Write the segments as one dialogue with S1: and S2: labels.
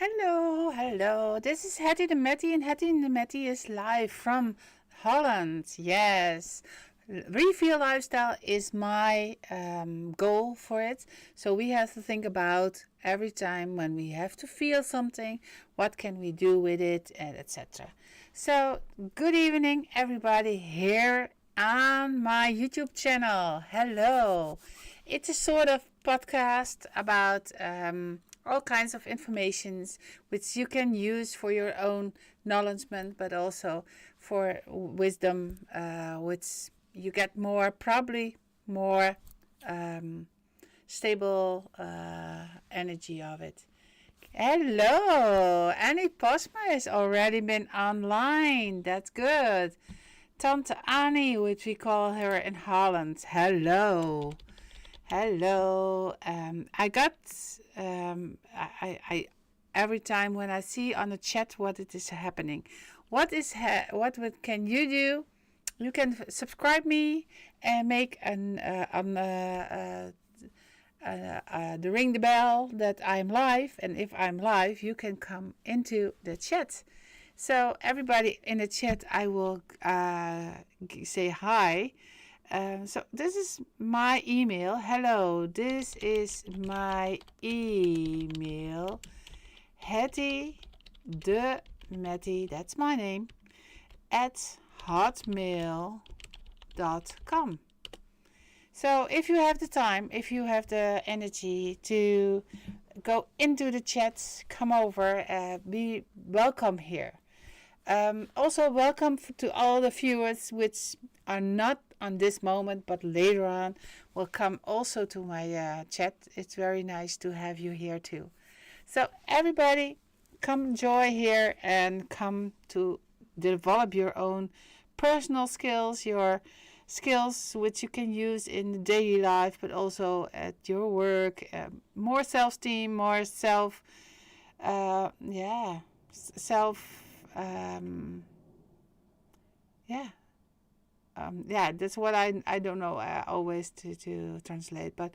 S1: Hello, hello. This is Hattie the Matty, and Hattie the Matty is live from Holland. Yes, Refill Lifestyle is my goal for it. So we have to think about every time when we have to feel something, what can we do with it, and etc. So, good evening, everybody here on my YouTube channel. Hello. It's a sort of podcast about all kinds of informations which you can use for your own knowledgement, but also for wisdom, which you get probably more stable energy of it. Hello, Annie Posma has already been online. That's good. Tante Annie, which we call her in Holland. Hello. Hello. I got I every time when I see on the chat what it is happening. What can you do? You can subscribe me and make the ring the bell that I'm live, and if I'm live, you can come into the chat. So everybody in the chat, I will say hi. So this is my email. Hello, this is my email. Hattie de Matty, that's my name, at hotmail.com. So if you have the time, if you have the energy to go into the chat, come over, be welcome here. Also welcome to all the viewers which are not on this moment but later on will come also to my chat. It's very nice to have you here too. So everybody come join here and come to develop your own personal skills, your skills which you can use in the daily life but also at your work. More self-esteem, more self that's what I don't know always to translate, but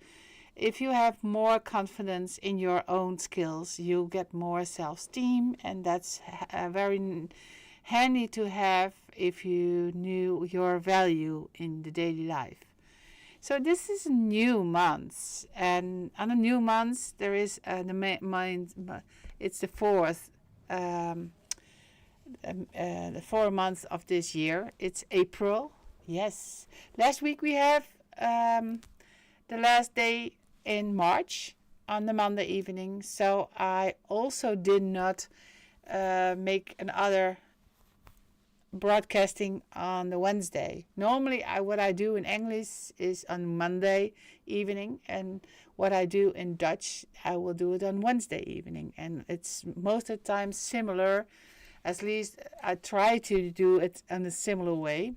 S1: if you have more confidence in your own skills, you get more self-esteem, and that's very handy to have if you knew your value in the daily life. So this is a new month, and on a new month there is it's the fourth the 4 months of this year. It's April. Yes. Last week we have the last day in March on the Monday evening. So I also did not make another broadcasting on the Wednesday. Normally what I do in English is on Monday evening, and what I do in Dutch I will do it on Wednesday evening, and it's most of the time similar. At least I try to do it in a similar way.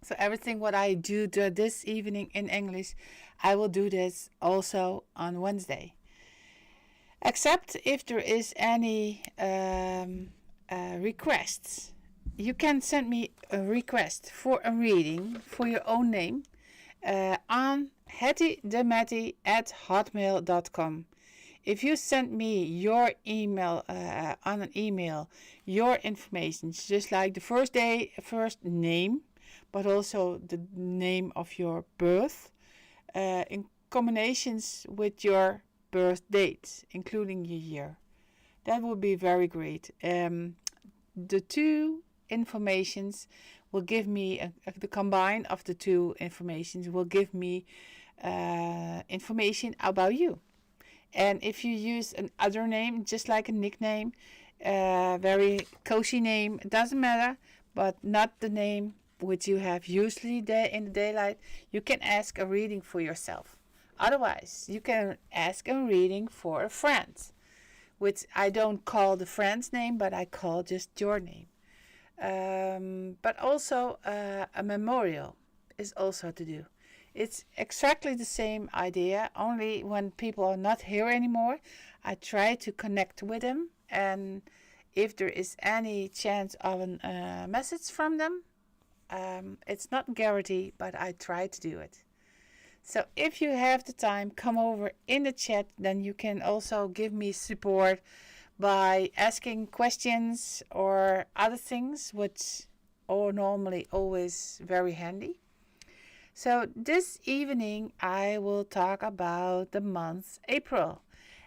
S1: So everything what I do this evening in English, I will do this also on Wednesday. Except if there is any requests. You can send me a request for a reading for your own name on hattiedematy@hotmail.com. If you send me your email on an email, your information, just like the first name, but also the name of your birth, in combinations with your birth date, including your year, that would be very great. The two informations will give me the combine of the two informations will give me information about you. And if you use another name, just like a nickname, very cozy name, it doesn't matter, but not the name which you have usually in the daylight, you can ask a reading for yourself. Otherwise, you can ask a reading for a friend, which I don't call the friend's name, but I call just your name. But also a memorial is also to do. It's exactly the same idea, only when people are not here anymore, I try to connect with them, and if there is any chance of a message from them, it's not guaranteed, but I try to do it. So if you have the time, come over in the chat, then you can also give me support by asking questions or other things, which are normally always very handy. So this evening I will talk about the month April.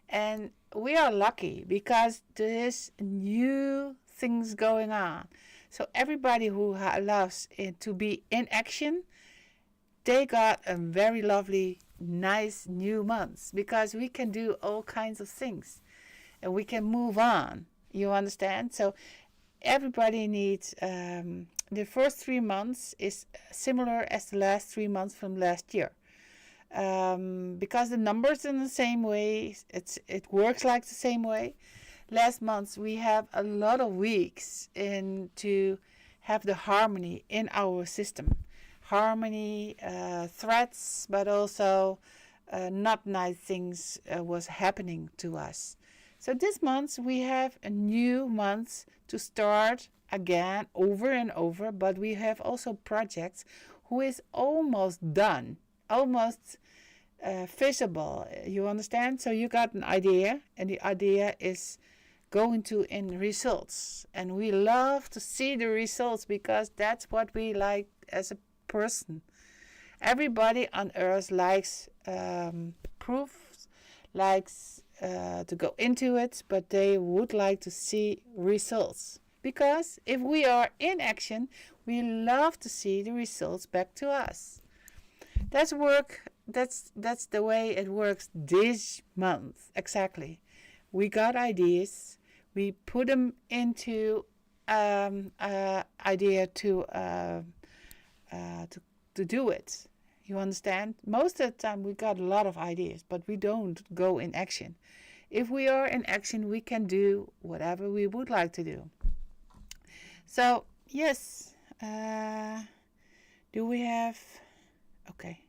S1: And we are lucky because there's new things going on. So everybody who loves it to be in action, they got a very lovely, nice new month because we can do all kinds of things and we can move on. You understand? So everybody needs the first 3 months is similar as the last 3 months from last year. Because the numbers in the same way, it works like the same way. Last month we have a lot of weeks in to have the harmony in our system. Harmony, threats, but also not nice things was happening to us. So this month we have a new month to start again over and over, but we have also projects who is almost done, almost visible. You understand? So you got an idea, and the idea is going to in results, and we love to see the results because that's what we like as a person. Everybody on earth likes proofs, likes to go into it, but they would like to see results. Because if we are in action, we love to see the results back to us. That's the way it works this month. Exactly. We got ideas. We put them into idea to do it. You understand? Most of the time we got a lot of ideas, but we don't go in action. If we are in action, we can do whatever we would like to do. So, yes. Do we have... Okay.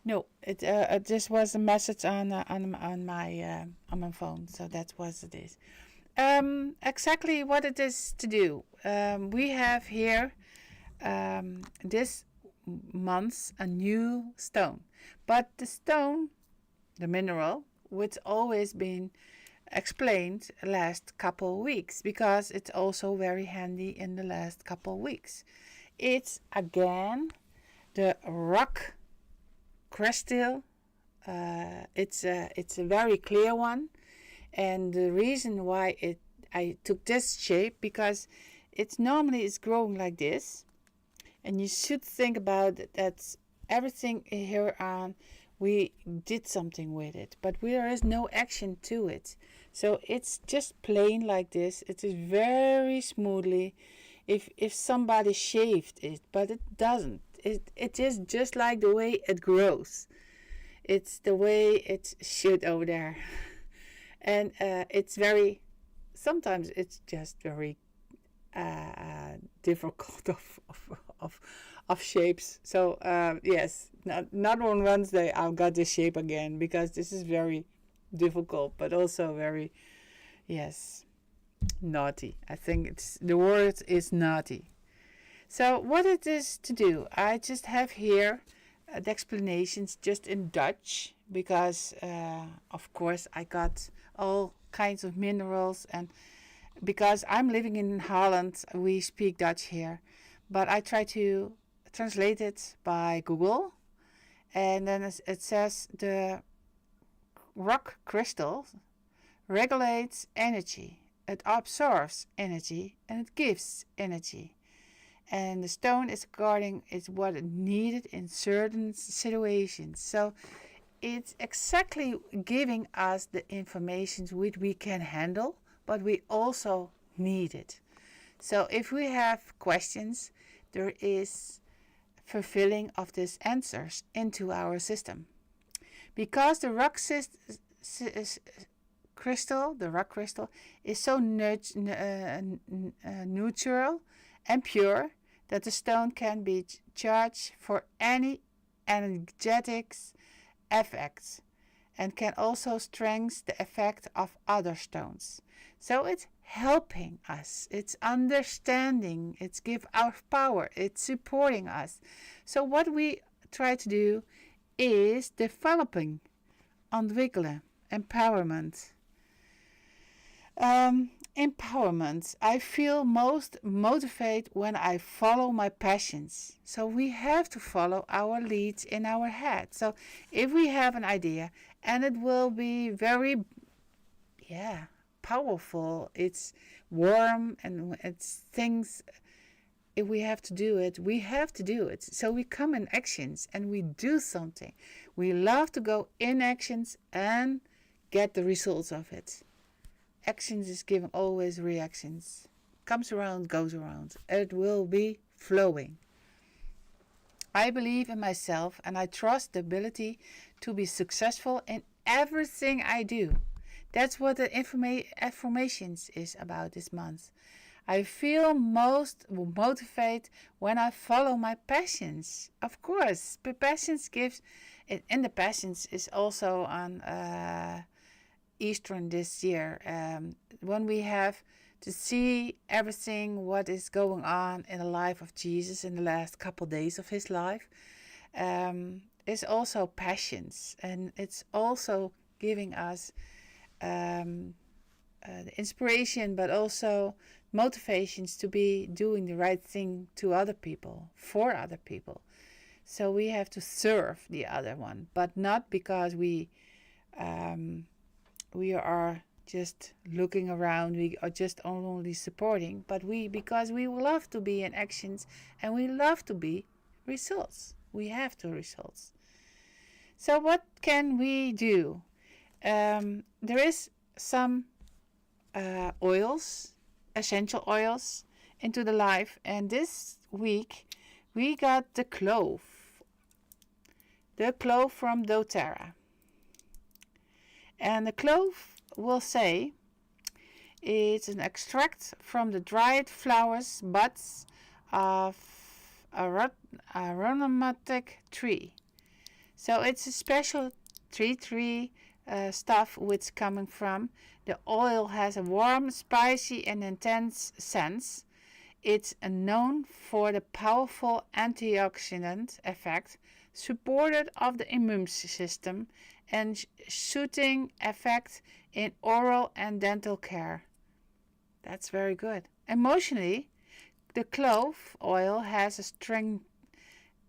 S1: No, it just was a message on my phone, so that's what it is. Exactly what it is to do. We have here this month a new stone, but the stone, the mineral, which always been explained last couple weeks because it's also very handy in the last couple weeks. It's again the rock crystal. It's a very clear one, and the reason why I took this shape because it's growing like this, and you should think about it, that everything here on we did something with it, but there is no action to it. So it's just plain like this. It is very smoothly. If somebody shaved it, but it doesn't. It is just like the way it grows. It's the way it should over there. And it's very, sometimes it's just very difficult of shapes. So yes, not on Wednesday I've got this shape again because this is very difficult, but also very, yes, naughty. I think the word is naughty. So what it is to do, I just have here the explanations just in Dutch because of course I got all kinds of minerals, and because I'm living in Holland we speak Dutch here, but I try to translate it by Google, and then it says the rock crystal regulates energy, it absorbs energy, and it gives energy. And the stone is guarding is what it needed in certain situations. So it's exactly giving us the information which we can handle, but we also need it. So if we have questions, there is fulfilling of these answers into our system. Because the rock crystal is so neutral and pure that the stone can be charged for any energetics effects and can also strengthen the effect of other stones. So it's helping us, it's understanding, it's give our power, it's supporting us. So what we try to do is developing, ontwikkelen, empowerment. Empowerment. I feel most motivated when I follow my passions. So we have to follow our leads in our head. So if we have an idea and it will be very, powerful, it's warm and it's things, if we have to do it, we have to do it. So we come in actions and we do something. We love to go in actions and get the results of it. Actions is giving always reactions. Comes around, goes around. It will be flowing. I believe in myself and I trust the ability to be successful in everything I do. That's what the affirmations is about this month. I feel most motivated when I follow my passions. Of course, the passions gives, and the passions is also on Eastern this year. When we have to see everything what is going on in the life of Jesus in the last couple days of his life, is also passions, and it's also giving us the inspiration, but also motivations to be doing the right thing to other people, for other people. So we have to serve the other one, but not because we are just looking around, we are just only supporting, but because we love to be in actions and we love to be results. We have to results. So what can we do? There is some oils, essential oils, into the life, and this week we got the clove from doTERRA. And the clove will say it's an extract from the dried flowers, buds of aromatic tree. So it's a special tree stuff which coming from. The oil has a warm, spicy and intense scent. It's known for the powerful antioxidant effect, supported of the immune system, and soothing effect in oral and dental care. That's very good. Emotionally, the clove oil has a strength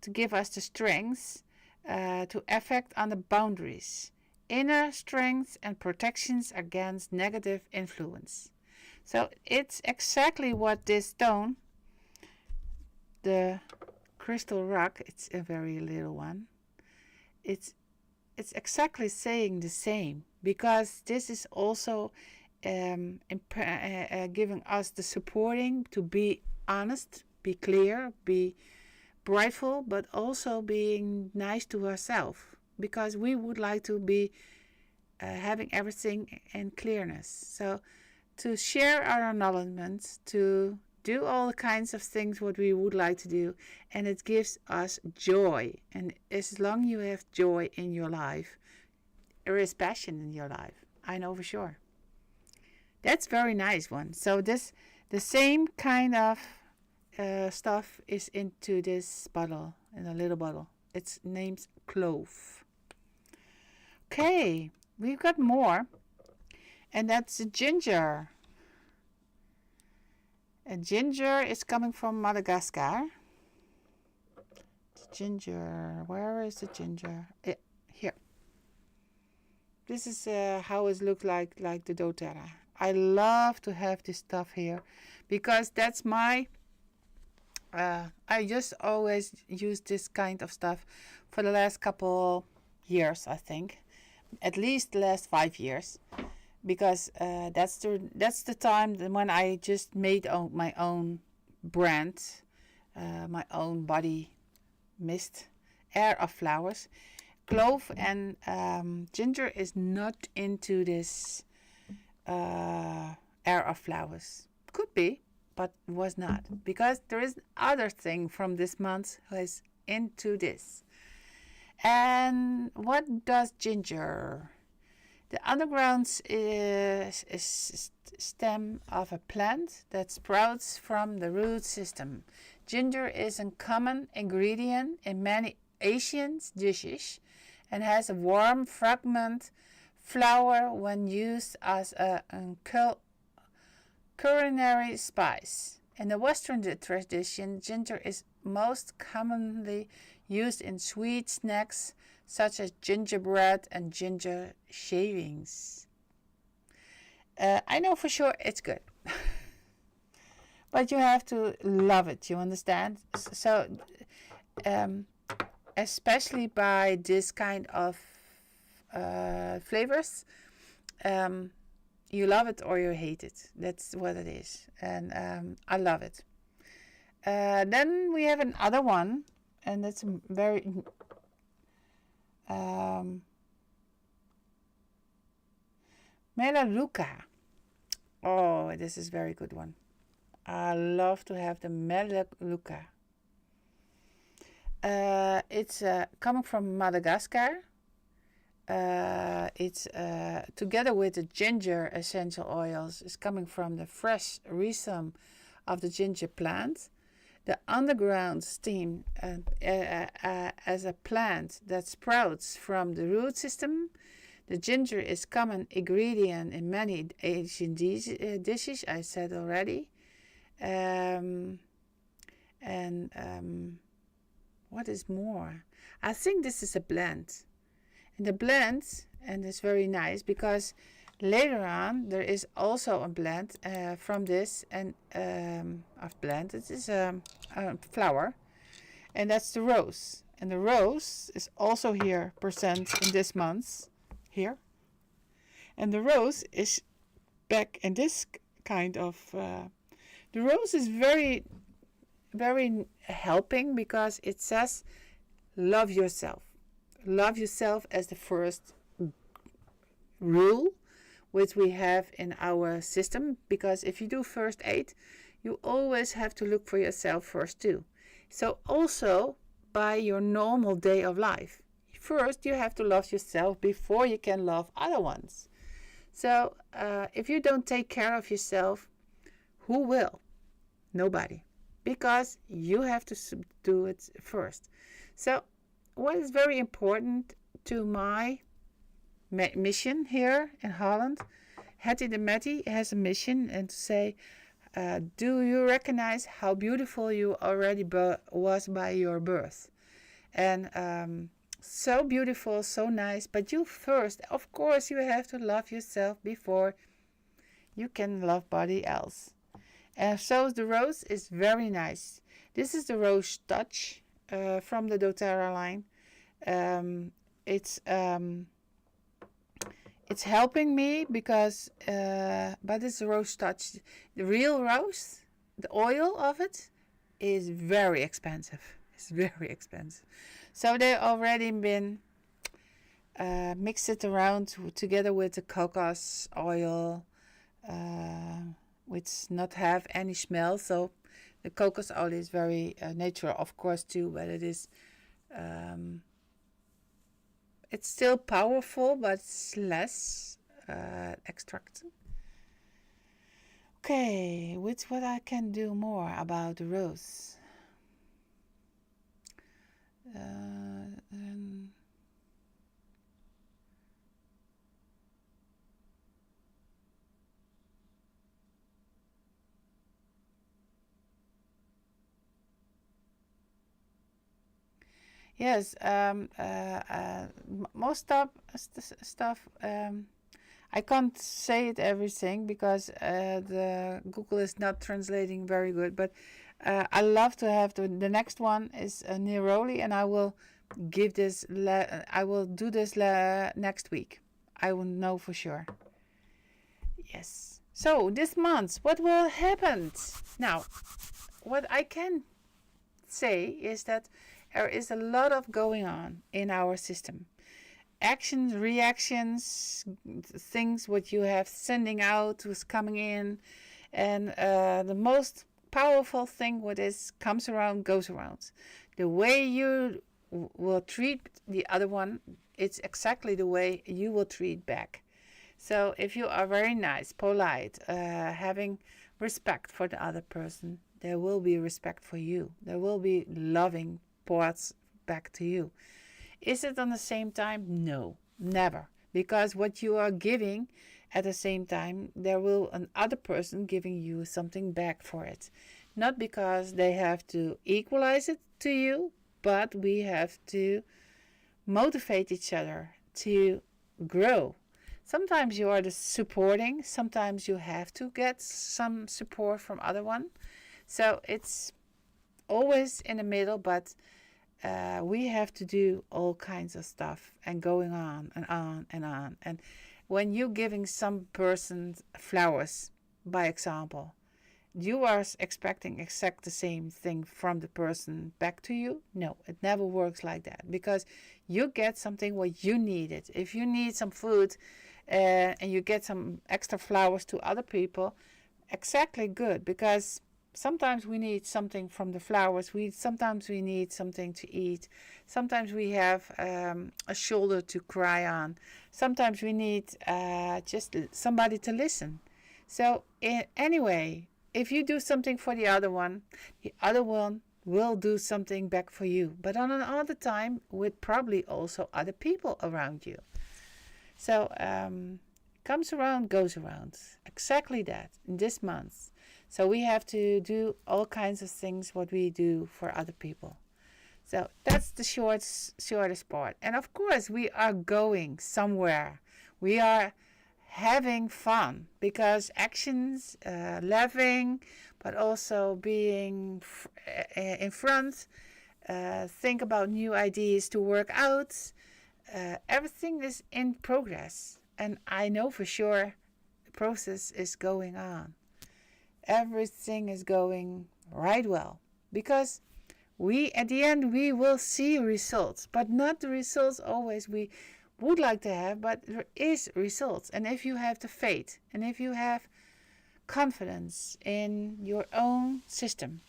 S1: to give us the strength to affect on the boundaries, inner strength and protections against negative influence. So it's exactly what this stone, the crystal rock, it's a very little one, it's exactly saying the same, because this is also giving us the supporting to be honest, be clear, be brightful, but also being nice to ourselves, because we would like to be having everything in clearness. So to share our acknowledgement, to do all the kinds of things what we would like to do, and it gives us joy. And as long you have joy in your life, there is passion in your life. I know for sure. That's very nice one. So the same kind of stuff is into this bottle, in a little bottle. Its name's clove. Okay, we've got more, and that's ginger. Ginger is coming from Madagascar. Ginger, where is the ginger? Here. This is how it looks like the doTERRA. I love to have this stuff here, because that's my I just always use this kind of stuff for the last couple years, I think, at least the last 5 years, because that's the time when I just made my own brand, my own body mist, air of flowers. Clove and ginger is not into this air of flowers. Could be, but was not, because there is other thing from this month who is into this. And what does ginger? The underground is stem of a plant that sprouts from the root system. Ginger is a common ingredient in many Asian dishes and has a warm, fragrant flower when used as a culinary spice. In the Western tradition, ginger is most commonly used in sweet snacks such as gingerbread and ginger shavings. I know for sure it's good. But you have to love it, you understand? So, especially by this kind of flavors, you love it or you hate it. That's what it is. And I love it. Then we have another one, and that's very Melaleuca. Oh, this is a very good one. I love to have the Melaleuca. It's coming from Madagascar. It's together with the ginger essential oils is coming from the fresh rhizome of the ginger plant. The underground stem as a plant that sprouts from the root system. The ginger is common ingredient in many Asian dishes, I said already. What is more? I think this is a blend. And the blend, and it's very nice because later on there is also a blend from this and of blend. It is a flower, and that's the rose. And the rose is also here present in this month here. And the rose is back in this kind of. The rose is very, very helping because it says, "Love yourself." Love yourself as the first rule which we have in our system, because if you do first aid, you always have to look for yourself first too. So also by your normal day of life, first you have to love yourself before you can love other ones. So if you don't take care of yourself, who will? Nobody, because you have to do it first. So what is very important to my mission here in Holland, Hattie de Mattie has a mission and to say, do you recognize how beautiful you already was by your birth? And so beautiful, so nice, but you first, of course, you have to love yourself before you can love body else. And so the rose is very nice. This is the Rose Touch from the doTERRA line. It's helping me because but it's a Rose Touch. The real rose, the oil of it is very expensive. It's very expensive. So they already been mixed it around together with the cocos oil, which not have any smell. So the cocos oil is very natural, of course, too, but it is it's still powerful, but it's less extract. Okay, what I can do more about the rose? Yes, most stuff. I can't say it everything because the Google is not translating very good. But I love to have the next one is Neroli, and I will give this. I will do this next week. I will know for sure. Yes. So this month, what will happen? Now, what I can say is that there is a lot of going on in our system. Actions, reactions, things what you have sending out was coming in, and the most powerful thing what is comes around goes around. The way you will treat the other one, it's exactly the way you will treat back. So if you are very nice, polite, having respect for the other person, there will be respect for you. There will be loving parts back to you. Is it on the same time? No, never. Because what you are giving At the same time, there will another person giving you something back for it. Not because they have to equalize it to you, but we have to motivate each other to grow. Sometimes you are the supporting, sometimes you have to get some support from other one. So it's always in the middle, but we have to do all kinds of stuff and going on and on and on. And when you're giving some person flowers, by example, you are expecting exact the same thing from the person back to you. No, it never works like that, because you get something what you needed. If you need some food and you get some extra flowers to other people, exactly good, because sometimes we need something from the flowers. Sometimes we need something to eat. Sometimes we have a shoulder to cry on. Sometimes we need just somebody to listen. So anyway, if you do something for the other one will do something back for you. But on another time, with probably also other people around you. So comes around, goes around. Exactly that in this month. So we have to do all kinds of things what we do for other people. So that's the shortest part. And of course, we are going somewhere. We are having fun, because actions, laughing, but also being in front, think about new ideas to work out. Everything is in progress, and I know for sure the process is going on. Everything is going right well, because we at the end we will see results, but not the results always we would like to have, but there is results. And if you have the faith, and if you have confidence in your own system,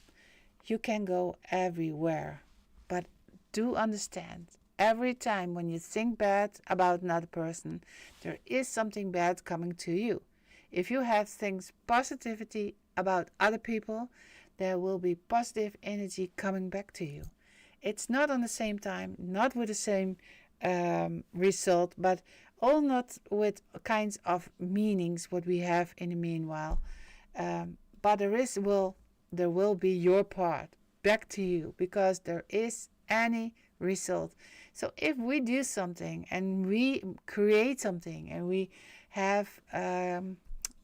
S1: you can go everywhere. But do understand, every time when you think bad about another person, there is something bad coming to you. If you have things positivity about other people, there will be positive energy coming back to you. It's not on the same time, not with the same result, but all not with kinds of meanings what we have in the meanwhile. But there will be your part back to you, because there is any result. So if we do something and we create something and we have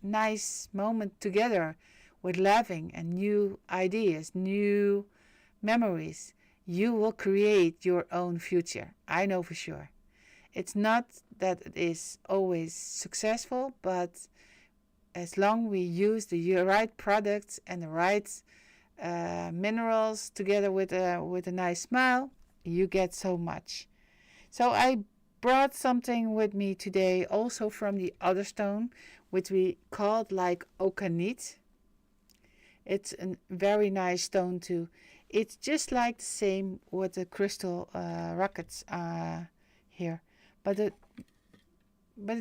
S1: nice moment together with laughing and new ideas, new memories, you will create your own future. I know for sure. It's not that it is always successful, but as long we use the right products and the right minerals together with a nice smile, you get so much. So I brought something with me today, also from the other stone, which we called like Okanit. It's a very nice stone too. It's just like the same with the crystal rockets here, but the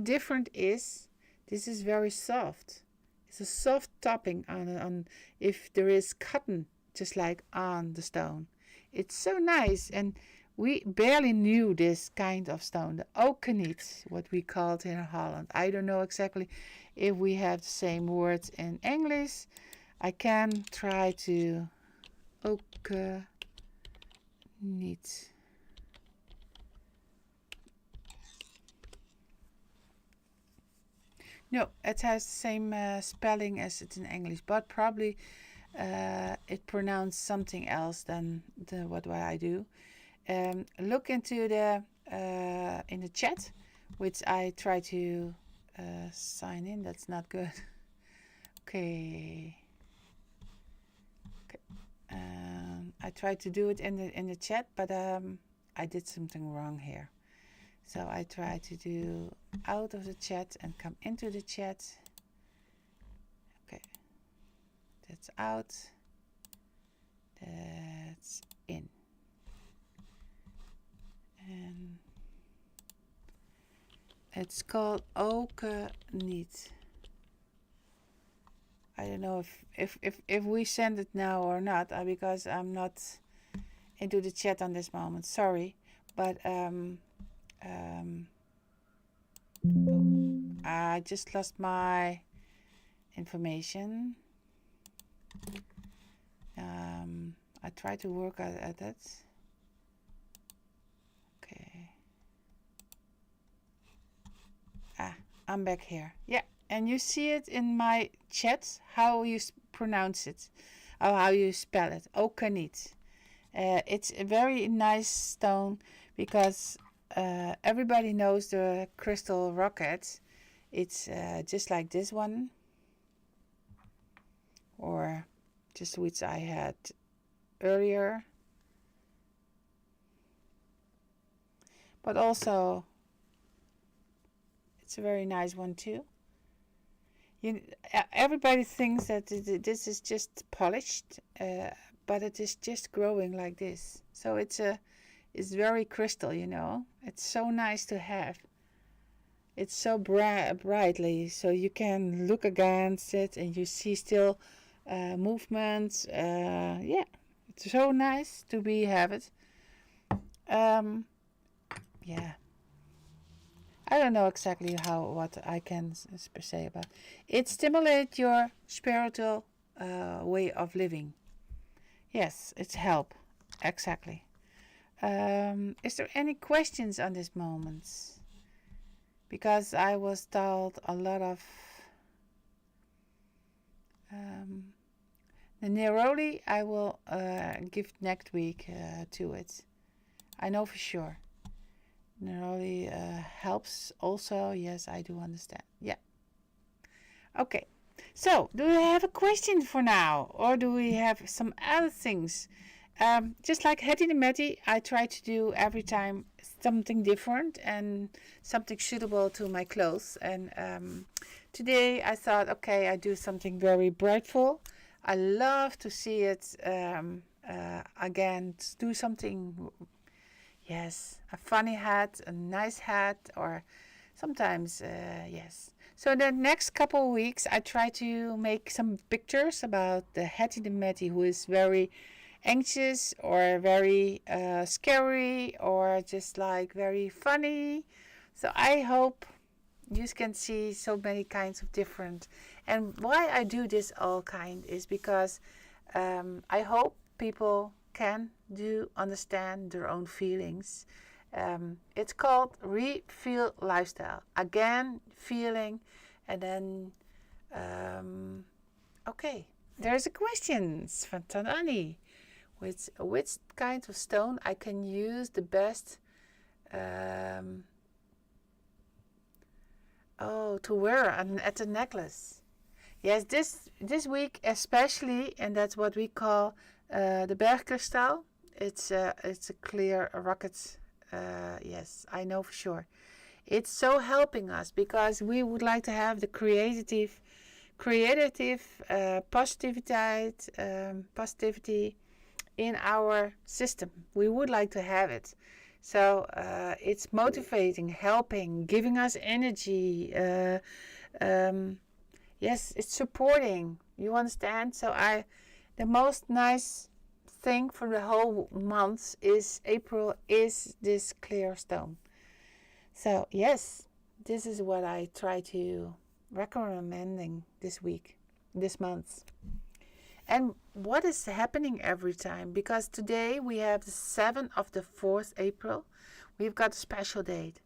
S1: difference is this is very soft. It's a soft topping on if there is cotton just like on the stone. It's so nice, and we barely knew this kind of stone, the Okanit, what we called in Holland. I don't know exactly if we have the same words in English. I can try to Okanit. No, it has the same spelling as it's in English, but probably it pronounced something else than what I do. Look into the in the chat, which I try to sign in. That's not good. Okay. I tried to do it in the chat, but I did something wrong here. So I try to do out of the chat and come into the chat. Okay, that's out. That's in. And it's called Okanit. I don't know if we send it now or not, because I'm not into the chat on this moment. Sorry, but I just lost my information. I try to work at it. Okay. I'm back here. Yeah, and you see it in my chat how you pronounce it, or how you spell it. Okanit. It's a very nice stone because everybody knows the crystal rocket. It's just like this one, or just which I had earlier. But also, it's a very nice one too. Everybody thinks that this is just polished, but it is just growing like this. So it's very crystal, you know. It's so nice to have. It's so brightly, so you can look against it and you see still movements. Yeah, it's so nice to have it. Yeah. I don't know exactly what I can say about it. Stimulates your spiritual way of living. Yes, it's help. Exactly. Is there any questions on this moment? Because I was told a lot of the neroli I will give next week to it. I know for sure. Neroli helps also. Yes, I do understand. Yeah. Okay. So, do we have a question for now? Or do we have some other things? Just like Hetty the Matty, I try to do every time something different and something suitable to my clothes. And today I thought, okay, I do something very brightful. I love to see it again, do something, yes, a funny hat, a nice hat, or sometimes, yes. So the next couple of weeks, I try to make some pictures about the Hetty the Matty, who is very anxious or very scary or just like very funny. So I hope you can see so many kinds of different. And why I do this all kind is because I hope people can understand their own feelings. It's called Re-Feel Lifestyle. Again, feeling, and then okay. There's a question from Tanani. Which kind of stone I can use the best to wear at the necklace. Yes, this week especially, and that's what we call the bergkristal. It's a clear rocket. Yes, I know for sure. It's so helping us because we would like to have the creative positivity in our system. We would like to have it. So it's motivating, helping, giving us energy. Yes, it's supporting. You understand? So the most nice thing for the whole month is April is this clear stone. So yes, this is what I try to recommending this week, this month. And what is happening every time? Because today we have the 7th of the 4th April. We've got a special date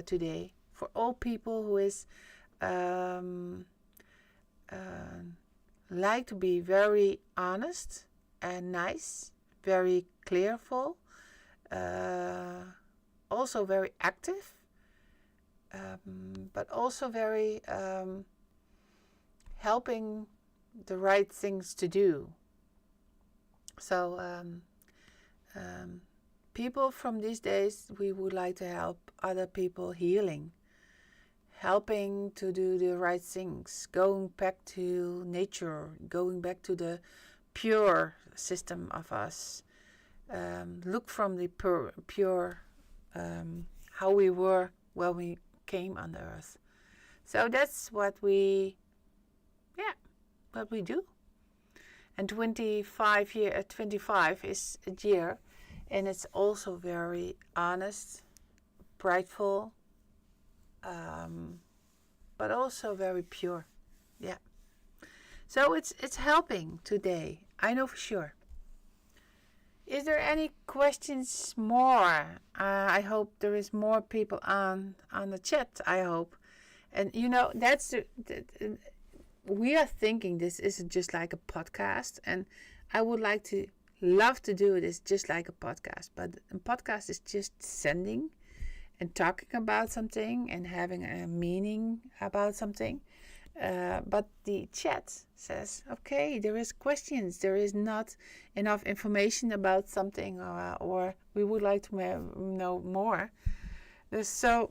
S1: today for all people who is like to be very honest and nice, very clearful, also very active, but also very helping the right things to do. So people from these days, we would like to help other people healing, helping to do the right things, going back to nature, going back to the pure system of us. Look from the pure how we were when we came on the earth. So that's what we do. And 25 is a year, and it's also very honest, brightful, but but also very pure. Yeah. So it's helping today. I know for sure. Is there any questions more? I hope there is more people on the chat. I hope, and that's we are thinking this isn't just like a podcast, and I would love to do this just like a podcast, but a podcast is just sending and talking about something and having a meaning about something. But the chat says, okay, there is questions. There is not enough information about something, or we would like to know more. So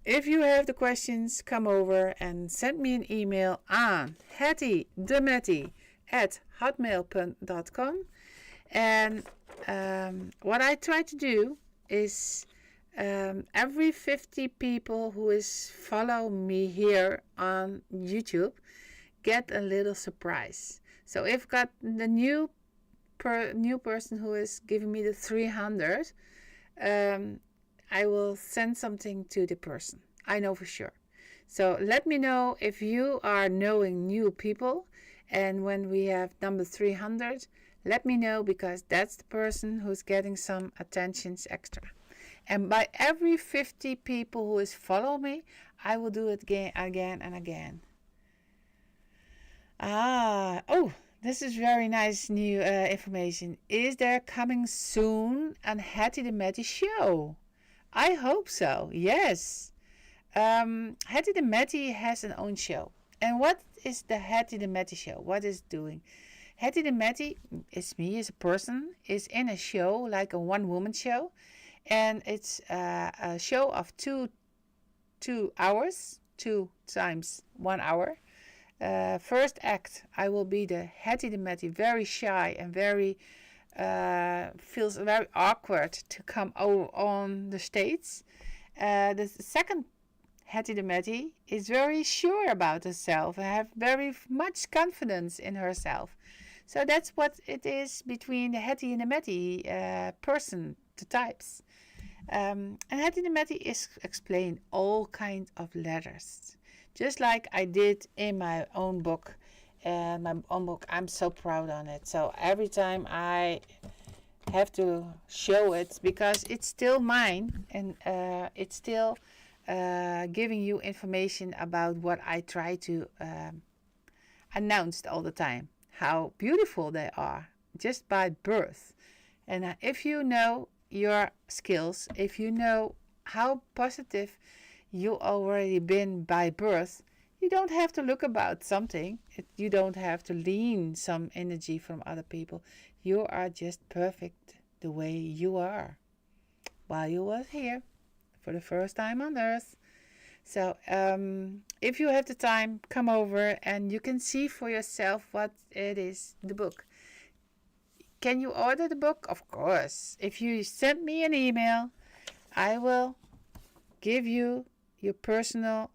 S1: if you have the questions, come over and send me an email on hettydemetty@hotmail.com. And what I try to do is every 50 people who is follow me here on YouTube get a little surprise. So if got the new person who is giving me the 300, I will send something to the person. I know for sure. So let me know if you are knowing new people, and when we have number 300, let me know, because that's the person who's getting some attentions extra. And by every 50 people who is follow me, I will do it again and again. Oh, this is very nice new information. Is there coming soon an Hetty the Metty show? I hope so, yes. Hetty the Metty has an own show. And what is the Hetty the Metty show? What is it doing? Hetty the Metty is me as a person, is in a show, like a one-woman show. And it's a show of two hours, 2 times 1 hour. First act, I will be the Hetty the Metty, very shy and very feels very awkward to come on the stage. The second Hetty the Metty is very sure about herself and have very much confidence in herself. So that's what it is between the Hetty and the Metty person, the types. And Hetty the Metty is explain all kinds of letters, just like I did in my own book. I'm so proud on it. So every time I have to show it, because it's still mine, and it's still giving you information about what I try to announce all the time, how beautiful they are just by birth. And if you know your skills, if you know how positive you already been by birth, you don't have to look about something. You don't have to lean some energy from other people. You are just perfect the way you are while you was here for the first time on earth. So if you have the time, come over and you can see for yourself what it is, the book. Can you order the book? Of course. If you send me an email, I will give you your personal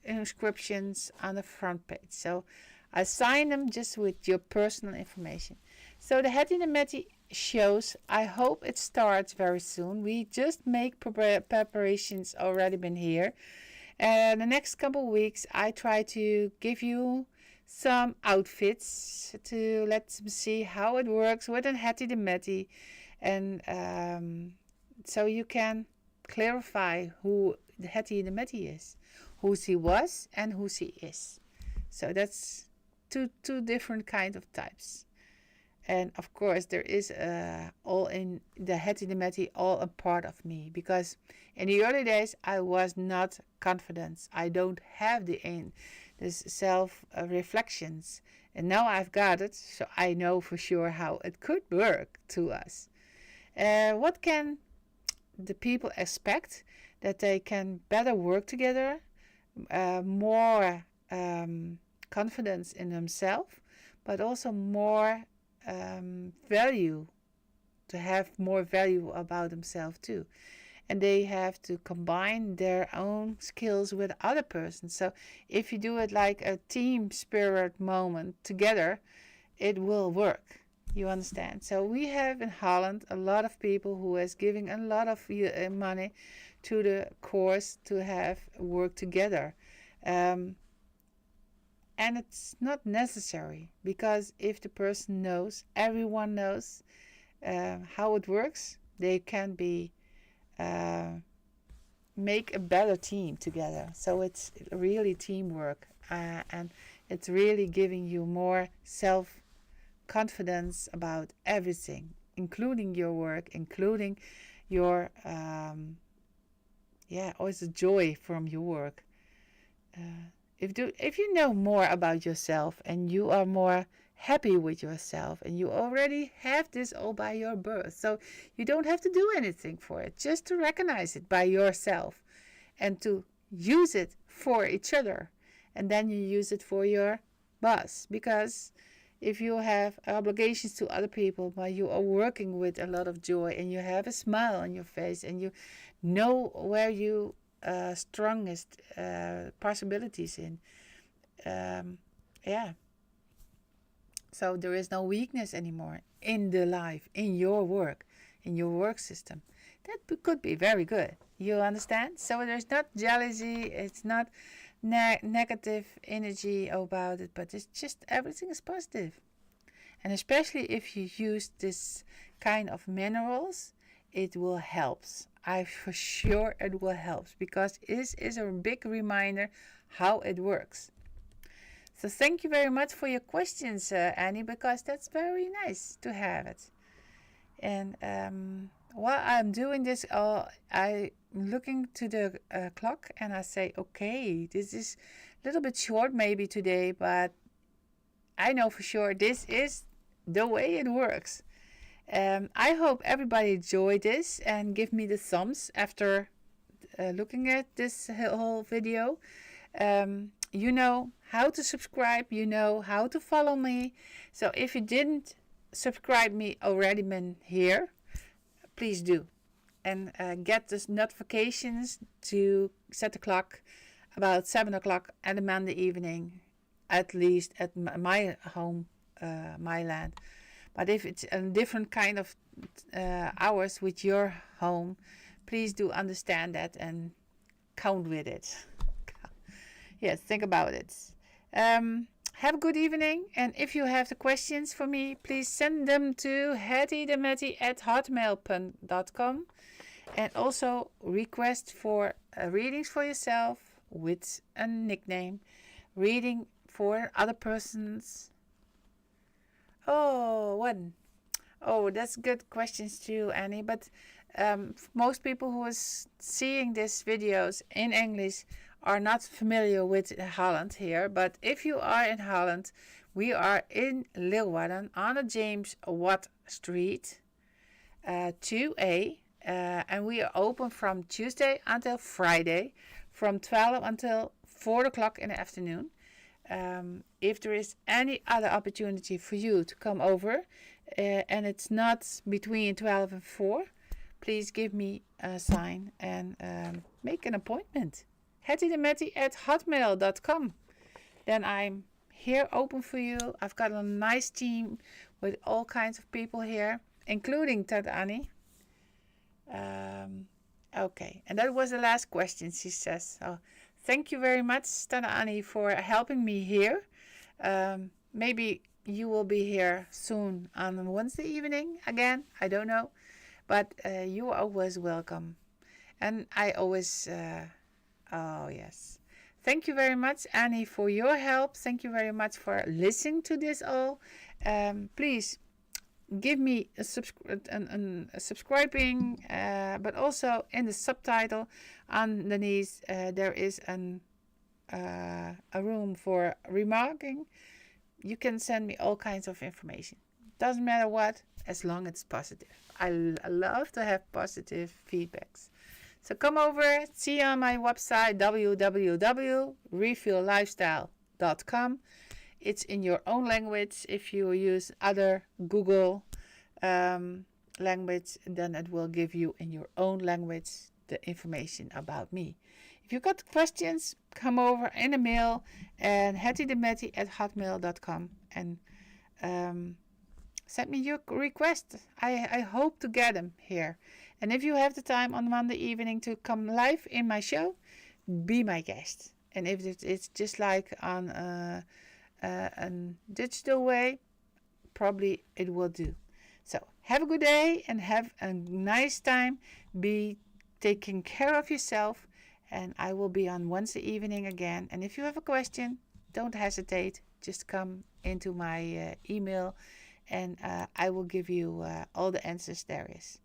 S1: inscriptions on the front page. So I sign them just with your personal information. So the Hetty the Metty shows, I hope it starts very soon. We just make preparations already been here. And the next couple of weeks, I try to give you some outfits to let them see how it works with a Hetty the Metty. And so you can clarify who the Hetty the Metty is, who she was and who she is. So that's two different kind of types. And of course there is all in the Hetty the Metty, all a part of me, because in the early days I was not confident. I don't have this self reflections, and now I've got it, so I know for sure how it could work to us. What can the people expect? That they can better work together, more confidence in themselves, but also more value, to have more value about themselves too. And they have to combine their own skills with other persons. So if you do it like a team spirit moment together, it will work. You understand? So we have in Holland a lot of people who is giving a lot of money to the course to have work together. Um, and it's not necessary, because if the person knows, everyone knows how it works, they can be uh, make a better team together. So it's really teamwork, and it's really giving you more self confidence about everything, including your work, including your always a joy from your work. If you know more about yourself, and you are more happy with yourself, and you already have this all by your birth, so you don't have to do anything for it, just to recognize it by yourself and to use it for each other, and then you use it for your boss. Because if you have obligations to other people, but you are working with a lot of joy, and you have a smile on your face, and you know where you strongest possibilities in, yeah, so there is no weakness anymore in the life, in your work, in your work system. That could be very good. You understand? So there's not jealousy, it's not negative energy about it, but it's just everything is positive. And especially if you use this kind of minerals, it will help. I for sure it will help, because this is a big reminder how it works. So thank you very much for your questions, Annie, because that's very nice to have it. And while I'm doing this, I'm looking to the clock, and I say, okay, this is a little bit short maybe today, but I know for sure this is the way it works. I hope everybody enjoyed this and give me the thumbs after looking at this whole video. You know how to subscribe, you know how to follow me. So if you didn't subscribe me already here, please do. And get the notifications to set the clock about 7 o'clock at a Monday evening, at least at my home, my land. But if it's a different kind of hours with your home, please do understand that and count with it. Yes, think about it. Have a good evening, and if you have the questions for me, please send them to hettydemetty@hotmail.com, and also request for readings for yourself with a nickname, reading for other persons. That's good questions too, Annie. But most people who are seeing these videos in English are not familiar with Holland here. But if you are in Holland, we are in Leeuwarden on the James Watt Street, 2A. And we are open from Tuesday until Friday, from 12 until 4 o'clock in the afternoon. If there is any other opportunity for you to come over, and it's not between 12 and 4, please give me a sign and make an appointment. hettydemetty@hotmail.com. Then I'm here open for you. I've got a nice team with all kinds of people here, including Ted Annie. Okay, and that was the last question, she says. So thank you very much, Ted Annie, for helping me here. Maybe you will be here soon on Wednesday evening again. I don't know. But you are always welcome. And I always... oh, yes. Thank you very much, Annie, for your help. Thank you very much for listening to this all. Please give me a subscribing, but also in the subtitle underneath there is a room for remarking. You can send me all kinds of information. Doesn't matter what, as long as it's positive. I love to have positive feedbacks. So come over, see you on my website, www.refillifestyle.com. It's in your own language. If you use other Google language, then it will give you in your own language the information about me. If you've got questions, come over in a mail and hettydemetty@hotmail.com and send me your request. I hope to get them here. And if you have the time on Monday evening to come live in my show, be my guest. And if it's just like on a digital way, probably it will do. So have a good day and have a nice time. Be taking care of yourself. And I will be on Wednesday evening again. And if you have a question, don't hesitate. Just come into my email and I will give you all the answers there is.